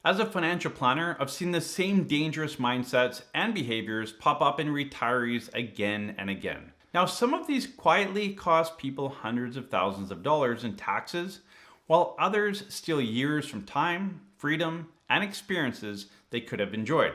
As a financial planner, I've seen the same dangerous mindsets and behaviors pop up in retirees again and again. Now, some of these quietly cost people hundreds of thousands of dollars in taxes, while others steal years from time, freedom, and experiences they could have enjoyed.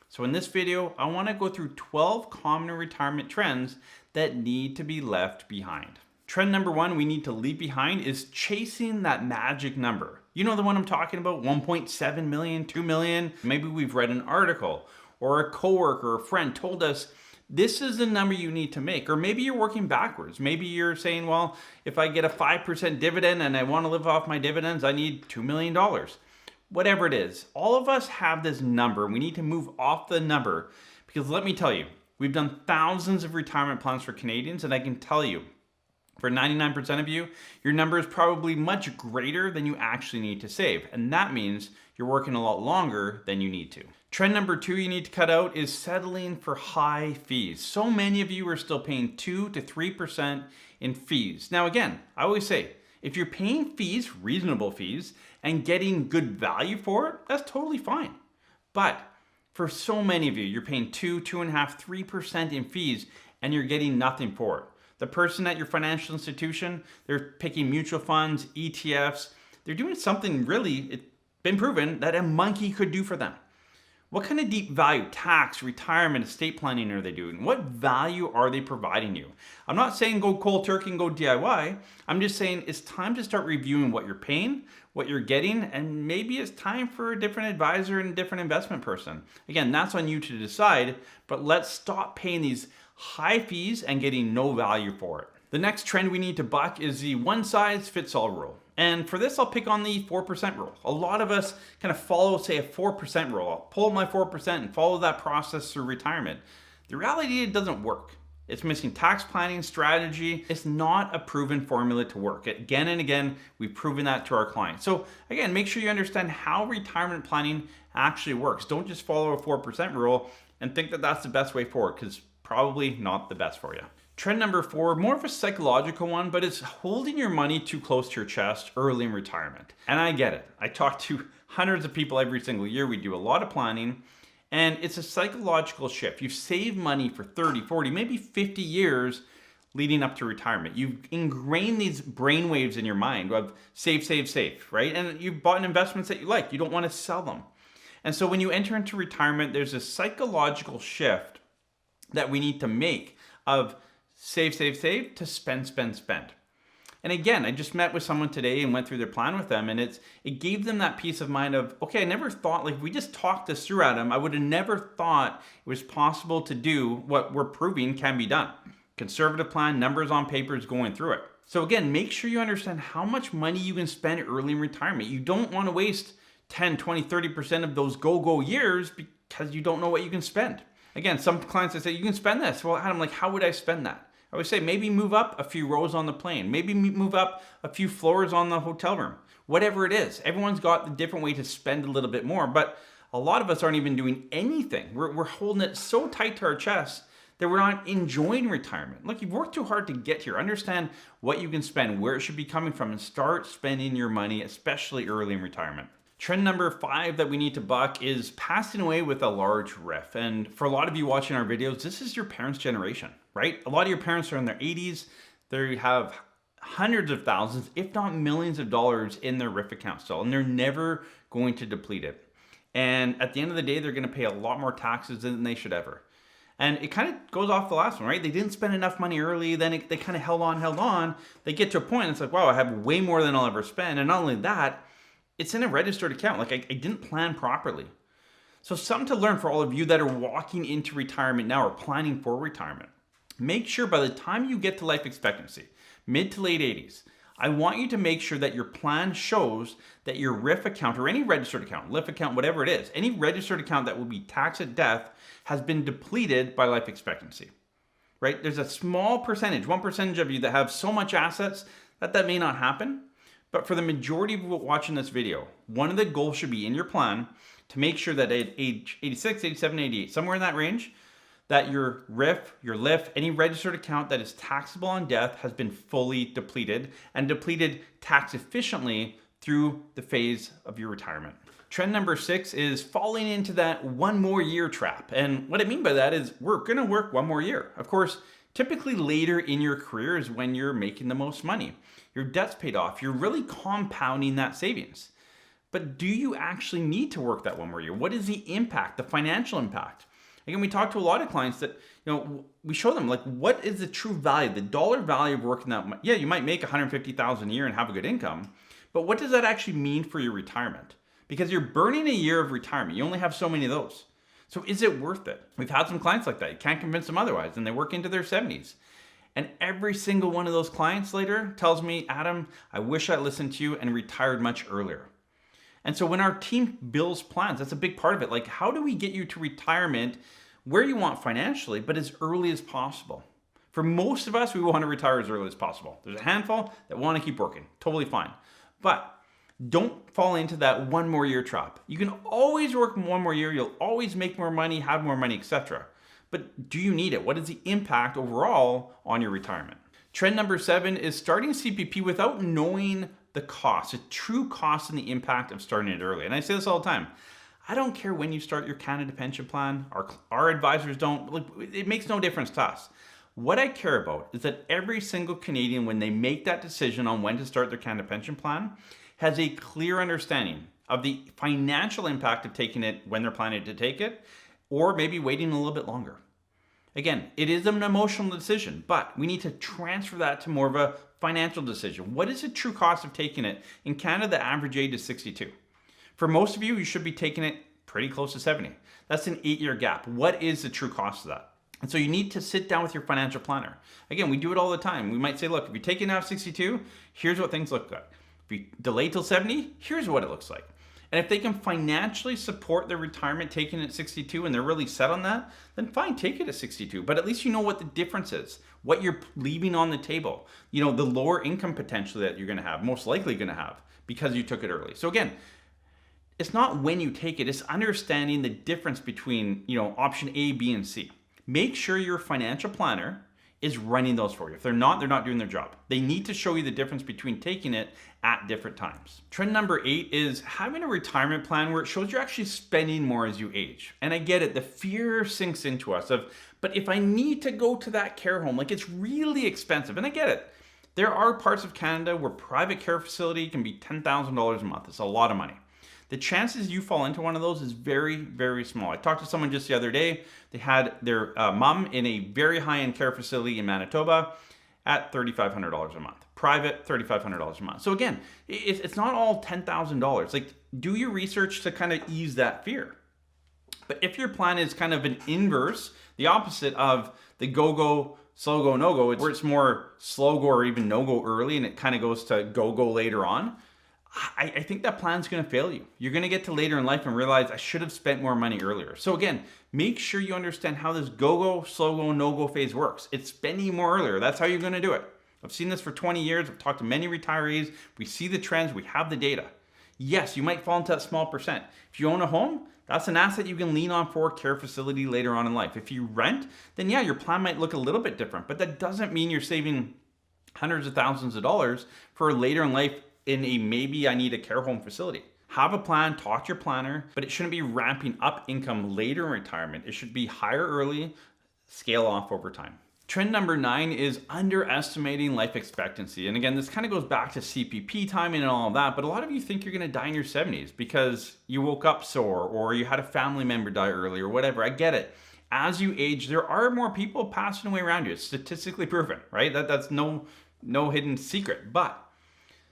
So in this video, I want to go through 12 common retirement trends that need to be left behind. Trend number one we need to leave behind is chasing that magic number. You know the one I'm talking about, 1.7 million, 2 million. Maybe we've read an article or a coworker or a friend told us this is the number you need to make. Or maybe you're working backwards. Maybe you're saying, well, if I get a 5% dividend and I want to live off my dividends, I need $2 million. Whatever it is, all of us have this number. We need to move off the number because let me tell you, we've done thousands of retirement plans for Canadians, and I can tell you, for 99% of you, your number is probably much greater than you actually need to save. And that means you're working a lot longer than you need to. Trend number two you need to cut out is settling for high fees. So many of you are still paying 2 to 3% in fees. Now again, I always say, if you're paying fees, reasonable fees, and getting good value for it, that's totally fine. But for so many of you, you're paying 2, 2.5%, 3% in fees, and you're getting nothing for it. The person at your financial institution, they're picking mutual funds, ETFs. They're doing something really, it's been proven, that a monkey could do for them. What kind of deep value, tax, retirement, estate planning are they doing? What value are they providing you? I'm not saying go cold turkey and go DIY. I'm just saying it's time to start reviewing what you're paying, what you're getting, and maybe it's time for a different advisor and a different investment person. Again, that's on you to decide, but let's stop paying these high fees and getting no value for it. The next trend we need to buck is the one size fits all rule. And for this, I'll pick on the 4% rule. A lot of us kind of follow, say, a 4% rule. I'll pull my 4% and follow that process through retirement. The reality, it doesn't work. It's missing tax planning strategy. It's not a proven formula to work. Again and again, we've proven that to our clients. So again, make sure you understand how retirement planning actually works. Don't just follow a 4% rule and think that that's the best way forward, because probably not the best for you. Trend number four, more of a psychological one, but it's holding your money too close to your chest early in retirement. And I get it. I talk to hundreds of people every single year. We do a lot of planning, and it's a psychological shift. You've saved money for 30, 40, maybe 50 years leading up to retirement. You've ingrained these brain waves in your mind of save, save, save, right? And you've bought investments that you like. You don't want to sell them. And so when you enter into retirement, there's a psychological shift that we need to make of save, save, save to spend, spend, spend. And again, I just met with someone today and went through their plan with them, and it gave them that peace of mind of, okay, I never thought, like, if we just talked this through, Adam, I would have never thought it was possible to do what we're proving can be done. Conservative plan, numbers on paper is going through it. So again, make sure you understand how much money you can spend early in retirement. You don't want to waste 10, 20, 30% of those go-go years because you don't know what you can spend. Again, some clients say, you can spend this. Well, Adam, like, how would I spend that? I would say maybe move up a few rows on the plane. Maybe move up a few floors on the hotel room. Whatever it is. Everyone's got the different way to spend a little bit more, but a lot of us aren't even doing anything. We're holding it so tight to our chest that we're not enjoying retirement. Look, you've worked too hard to get here. Understand what you can spend, where it should be coming from, and start spending your money, especially early in retirement. Trend number 5 that we need to buck is passing away with a large RRIF. And for a lot of you watching our videos, this is your parents' generation, right? A lot of your parents are in their 80s. They have hundreds of thousands, if not millions of dollars in their RRIF account still, and they're never going to deplete it. And at the end of the day, they're going to pay a lot more taxes than they should ever. And it kind of goes off the last one, right? They didn't spend enough money early, then they kind of held on. They get to a point, and it's like, wow, I have way more than I'll ever spend. And not only that, it's in a registered account. Like I didn't plan properly. So something to learn for all of you that are walking into retirement now or planning for retirement. Make sure by the time you get to life expectancy, mid to late 80s, I want you to make sure that your plan shows that your RRIF account or any registered account, LIF account, whatever it is, any registered account that will be taxed at death has been depleted by life expectancy, right? There's a small percentage, 1% of you that have so much assets that may not happen. But for the majority of you watching this video, one of the goals should be in your plan to make sure that at age 86, 87, 88, somewhere in that range, that your RRIF, your LIF, any registered account that is taxable on death has been fully depleted and depleted tax efficiently through the phase of your retirement. Trend number 6 is falling into that one more year trap. And what I mean by that is we're going to work one more year. Of course, typically later in your career is when you're making the most money. Your debt's paid off. You're really compounding that savings. But do you actually need to work that one more year? What is the impact, the financial impact? Again, we talk to a lot of clients that, we show them like, what is the true value, the dollar value of working that much? Yeah, you might make $150,000 a year and have a good income, but what does that actually mean for your retirement? Because you're burning a year of retirement. You only have so many of those. So is it worth it? We've had some clients like that. You can't convince them otherwise, and they work into their 70s. And every single one of those clients later tells me, Adam, I wish I listened to you and retired much earlier. And so when our team builds plans, that's a big part of it. Like, how do we get you to retirement where you want financially, but as early as possible? For most of us, we want to retire as early as possible. There's a handful that want to keep working. Totally fine. But don't fall into that one more year trap. You can always work one more year. You'll always make more money, have more money, etc. But do you need it? What is the impact overall on your retirement? Trend number 7 is starting CPP without knowing the cost, the true cost and the impact of starting it early. And I say this all the time. I don't care when you start your Canada pension plan. Our advisors don't. It makes no difference to us. What I care about is that every single Canadian, when they make that decision on when to start their Canada pension plan, has a clear understanding of the financial impact of taking it when they're planning to take it, or maybe waiting a little bit longer. Again, it is an emotional decision, but we need to transfer that to more of a financial decision. What is the true cost of taking it? In Canada, the average age is 62. For most of you, you should be taking it pretty close to 70. That's an 8-year gap. What is the true cost of that? And so you need to sit down with your financial planner. Again, we do it all the time. We might say, look, if you're taking it out 62, here's what things look like. If you delay till 70, here's what it looks like. And if they can financially support their retirement taking it at 62 and they're really set on that, then fine, take it at 62. But at least you know what the difference is, what you're leaving on the table, the lower income potential that you're going to have, most likely going to have because you took it early. So again, it's not when you take it, it's understanding the difference between, option A, B, and C. Make sure your financial planner is running those for you. If they're not doing their job. They need to show you the difference between taking it at different times. Trend number 8 is having a retirement plan where it shows you're actually spending more as you age. And I get it, the fear sinks into us but if I need to go to that care home, it's really expensive. And I get it. There are parts of Canada where private care facility can be $10,000 a month. It's a lot of money. The chances you fall into one of those is very, very small. I talked to someone just the other day. They had their mom in a very high-end care facility in Manitoba at $3,500 a month. Private, $3,500 a month. So again, it's not all $10,000. Do your research to kind of ease that fear. But if your plan is kind of an inverse, the opposite of the go-go, slow-go, no-go, where it's more slow-go or even no-go early and it kind of goes to go-go later on, I think that plan's going to fail you. You're going to get to later in life and realize I should have spent more money earlier. So again, make sure you understand how this go-go, slow-go, no-go phase works. It's spending more earlier. That's how you're going to do it. I've seen this for 20 years. I've talked to many retirees. We see the trends. We have the data. Yes, you might fall into that small percent. If you own a home, that's an asset you can lean on for a care facility later on in life. If you rent, then yeah, your plan might look a little bit different, but that doesn't mean you're saving hundreds of thousands of dollars for later in life in a maybe I need a care home facility. Have a plan, talk to your planner, but it shouldn't be ramping up income later in retirement. It should be higher early, scale off over time. Trend number 9 is underestimating life expectancy. And again, this kind of goes back to CPP timing and all of that, but a lot of you think you're gonna die in your 70s because you woke up sore or you had a family member die early or whatever. I get it. As you age, there are more people passing away around you. It's statistically proven, right? That's no hidden secret, but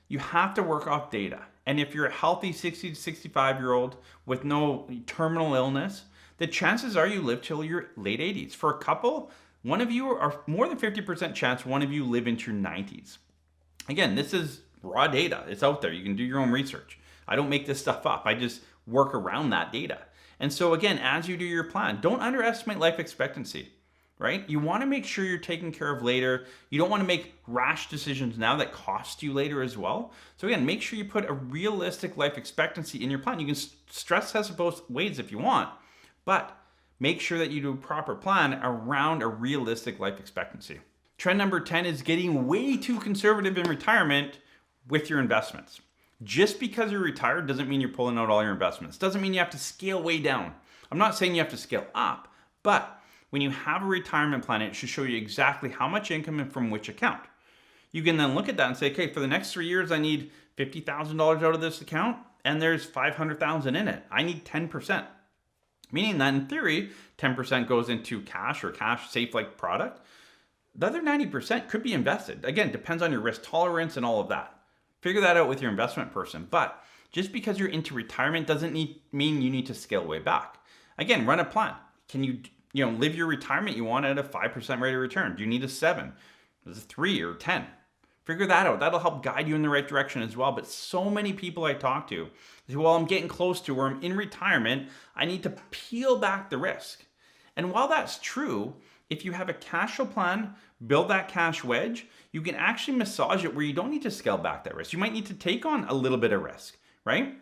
you have to work off data. And if you're a healthy 60 to 65-year-old with no terminal illness, the chances are you live till your late 80s. For a couple, one of you are more than 50% chance one of you live into your 90s. Again, this is raw data. It's out there. You can do your own research. I don't make this stuff up. I just work around that data. And so again, as you do your plan, don't underestimate life expectancy. Right? You want to make sure you're taken care of later. You don't want to make rash decisions now that cost you later as well. So again, make sure you put a realistic life expectancy in your plan. You can stress test it both ways if you want, but make sure that you do a proper plan around a realistic life expectancy. Trend number 10 is getting way too conservative in retirement with your investments. Just because you're retired doesn't mean you're pulling out all your investments. Doesn't mean you have to scale way down. I'm not saying you have to scale up, but when you have a retirement plan, it should show you exactly how much income and from which account. You can then look at that and say, okay, for the next 3 years, I need $50,000 out of this account, and there's $500,000 in it. I need 10%. Meaning that in theory, 10% goes into cash or cash safe like product. The other 90% could be invested. Again, depends on your risk tolerance and all of that. Figure that out with your investment person. But just because you're into retirement doesn't mean you need to scale way back. Again, run a plan. Can you live your retirement you want at a 5% rate of return? Do you need a 7? Is it 3 or 10? Figure that out. That'll help guide you in the right direction as well. But so many people I talk to say, well, I'm getting close to where I'm in retirement. I need to peel back the risk. And while that's true, if you have a cash flow plan, build that cash wedge, you can actually massage it where you don't need to scale back that risk. You might need to take on a little bit of risk, right?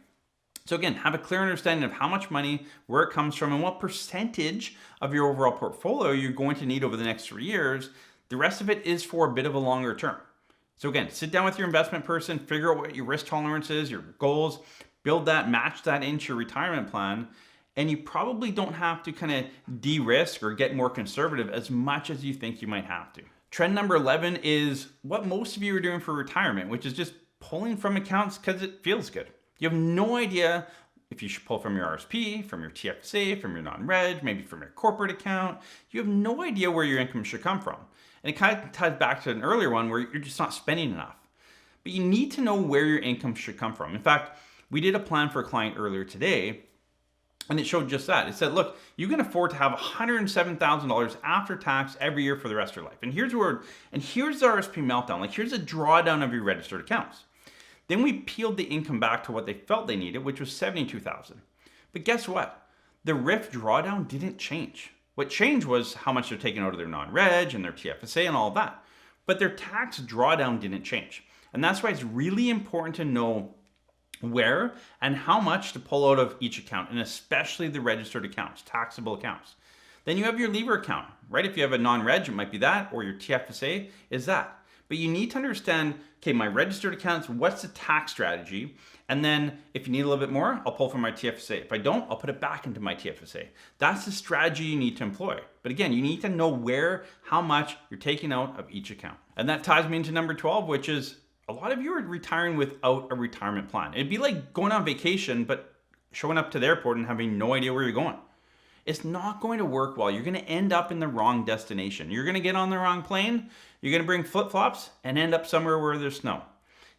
So again, have a clear understanding of how much money, where it comes from, and what percentage of your overall portfolio you're going to need over the next 3 years. The rest of it is for a bit of a longer term. So again, sit down with your investment person, figure out what your risk tolerance is, your goals, build that, match that into your retirement plan, and you probably don't have to kind of de-risk or get more conservative as much as you think you might have to. Trend number 11 is what most of you are doing for retirement, which is just pulling from accounts because it feels good. You have no idea if you should pull from your RSP, from your TFSA, from your non-reg, maybe from your corporate account. You have no idea where your income should come from. And it kind of ties back to an earlier one where you're just not spending enough. But you need to know where your income should come from. In fact, we did a plan for a client earlier today, and it showed just that. It said, look, you can afford to have $107,000 after tax every year for the rest of your life. And here's the RSP meltdown. Like, here's a drawdown of your registered accounts. Then we peeled the income back to what they felt they needed, which was $72,000. But guess what? The RRIF drawdown didn't change. What changed was how much they're taking out of their non-reg and their TFSA and all of that. But their tax drawdown didn't change. And that's why it's really important to know where and how much to pull out of each account, and especially the registered accounts, taxable accounts. Then you have your lever account, right? If you have a non-reg, it might be that, or your TFSA is that. But you need to understand, okay, my registered accounts, what's the tax strategy? And then if you need a little bit more, I'll pull from my TFSA. If I don't, I'll put it back into my TFSA. That's the strategy you need to employ. But again, you need to know where, how much you're taking out of each account. And that ties me into number 12, which is a lot of you are retiring without a retirement plan. It'd be like going on vacation, but showing up to the airport and having no idea where you're going. It's not going to work well. You're going to end up in the wrong destination. You're going to get on the wrong plane. You're going to bring flip-flops and end up somewhere where there's snow.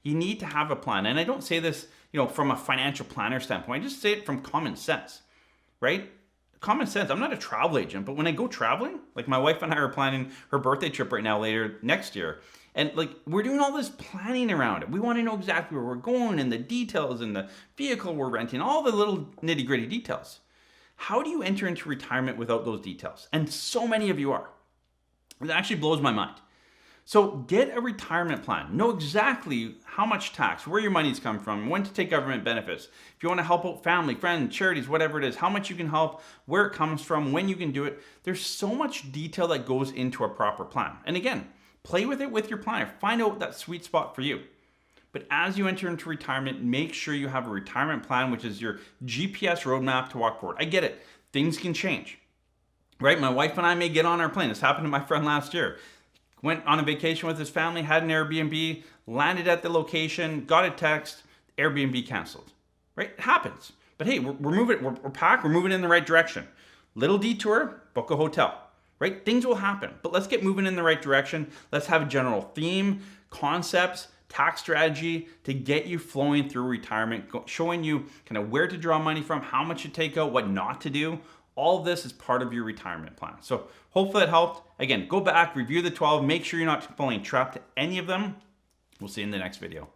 You need to have a plan. And I don't say this, from a financial planner standpoint. I just say it from common sense, right? Common sense. I'm not a travel agent, but when I go traveling, like my wife and I are planning her birthday trip right now later next year. And like, we're doing all this planning around it. We want to know exactly where we're going and the details and the vehicle we're renting, all the little nitty gritty details. How do you enter into retirement without those details? And so many of you are. It actually blows my mind. So get a retirement plan. Know exactly how much tax, where your money's come from, when to take government benefits. If you want to help out family, friends, charities, whatever it is, how much you can help, where it comes from, when you can do it. There's so much detail that goes into a proper plan. And again, play with it with your planner. Find out that sweet spot for you. But as you enter into retirement, make sure you have a retirement plan, which is your GPS roadmap to walk forward. I get it. Things can change, right? My wife and I may get on our plane. This happened to my friend last year. Went on a vacation with his family, had an Airbnb, landed at the location, got a text, Airbnb canceled, right? It happens. But hey, we're moving, we're packed, we're moving in the right direction. Little detour, book a hotel, right? Things will happen, but let's get moving in the right direction. Let's have a general theme, concepts, tax strategy to get you flowing through retirement, showing you kind of where to draw money from, how much to take out, what not to do. All of this is part of your retirement plan. So hopefully that helped. Again, go back, review the 12, make sure you're not falling trapped to any of them. We'll see you in the next video.